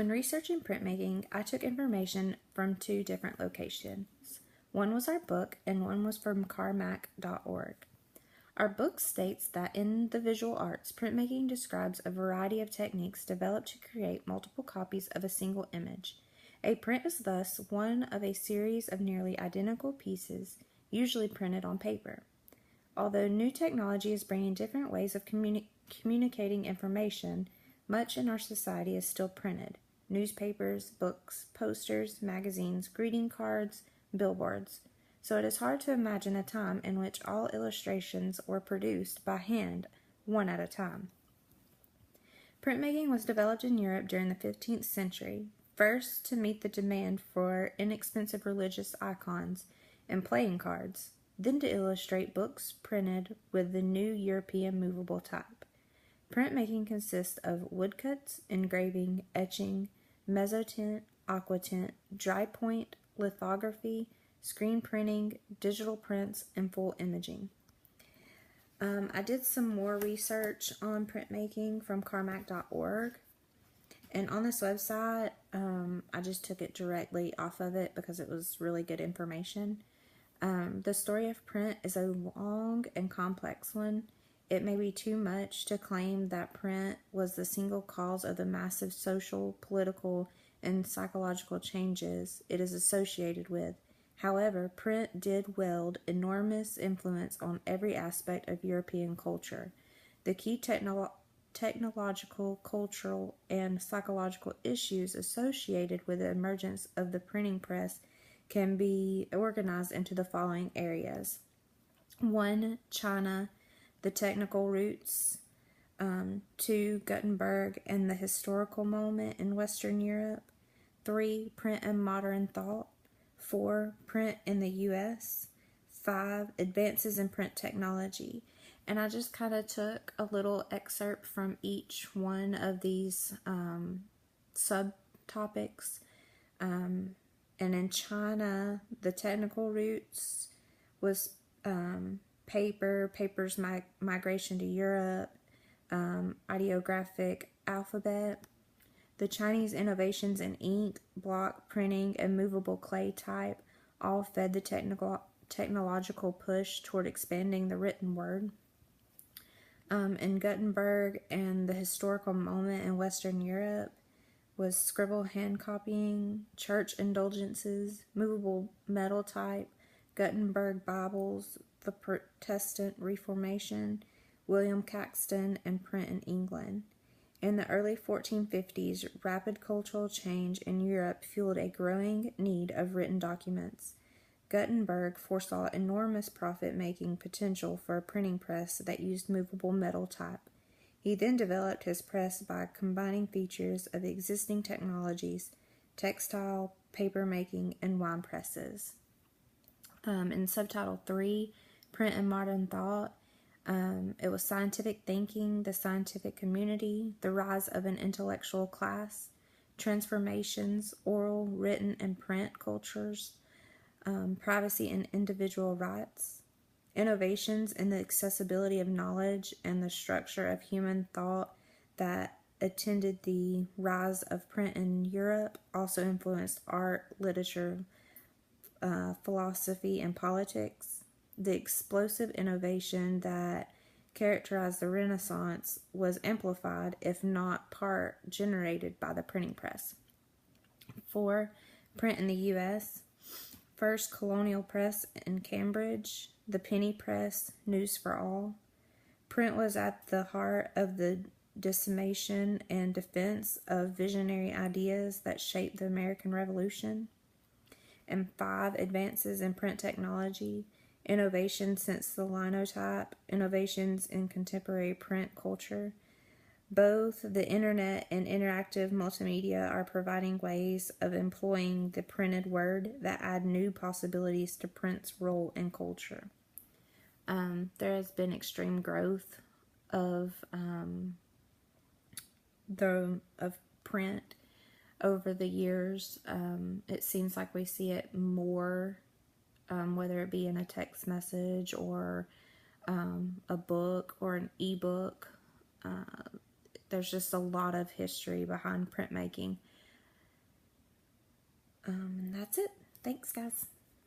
When researching printmaking, I took information from two different locations. One was our book, and one was from carmack.org. Our book states that in the visual arts, printmaking describes a variety of techniques developed to create multiple copies of a single image. A print is thus one of a series of nearly identical pieces, usually printed on paper. Although new technology is bringing different ways of communicating information, much in our society is still printed. Newspapers, books, posters, magazines, greeting cards, billboards. So it is hard to imagine a time in which all illustrations were produced by hand, one at a time. Printmaking was developed in Europe during the 15th century, first to meet the demand for inexpensive religious icons and playing cards, then to illustrate books printed with the new European movable type. Printmaking consists of woodcuts, engraving, etching, mezzotint, aquatint, dry point, lithography, screen printing, digital prints, and full imaging. I did some more research on printmaking from carmack.org, and on this website, I just took it directly off of it because it was really good information. The story of print is a long and complex one. It may be too much to claim that print was the single cause of the massive social, political, and psychological changes it is associated with. However, print did wield enormous influence on every aspect of European culture. The key technological, cultural, and psychological issues associated with the emergence of the printing press can be organized into the following areas. 1. China, the technical roots. 2. Gutenberg and the historical moment in Western Europe. 3. Print and modern thought. 4. Print in the U.S. 5. Advances in print technology. And I just kind of took a little excerpt from each one of these subtopics. And in China, the technical roots was paper's migration to Europe, ideographic alphabet. The Chinese innovations in ink, block printing, and movable clay type all fed the technological push toward expanding the written word. In Gutenberg and the historical moment in Western Europe was scribble hand copying, church indulgences, movable metal type, Gutenberg Bibles, the Protestant Reformation, William Caxton, and print in England. In the early 1450s, rapid cultural change in Europe fueled a growing need of written documents. Gutenberg foresaw enormous profit-making potential for a printing press that used movable metal type. He then developed his press by combining features of existing technologies, textile, paper making, and wine presses. In subtitle 3, Print and Modern Thought, it was scientific thinking, the scientific community, the rise of an intellectual class, transformations, oral, written, and print cultures, privacy and individual rights, innovations in the accessibility of knowledge and the structure of human thought that attended the rise of print in Europe also influenced art, literature, philosophy, and politics. The explosive innovation that characterized the Renaissance was amplified, if not part, generated by the printing press. 4. Print in the U.S. First colonial press in Cambridge, the penny press, news for all. Print was at the heart of the dissemination and defense of visionary ideas that shaped the American Revolution. And 5. Advances in print technology. Innovations since the linotype, innovations in contemporary print culture. Both the internet and interactive multimedia are providing ways of employing the printed word that add new possibilities to print's role in culture. There has been extreme growth of print over the years. It seems like we see it more, whether it be in a text message or a book or an ebook. There's just a lot of history behind printmaking. And that's it. Thanks, guys.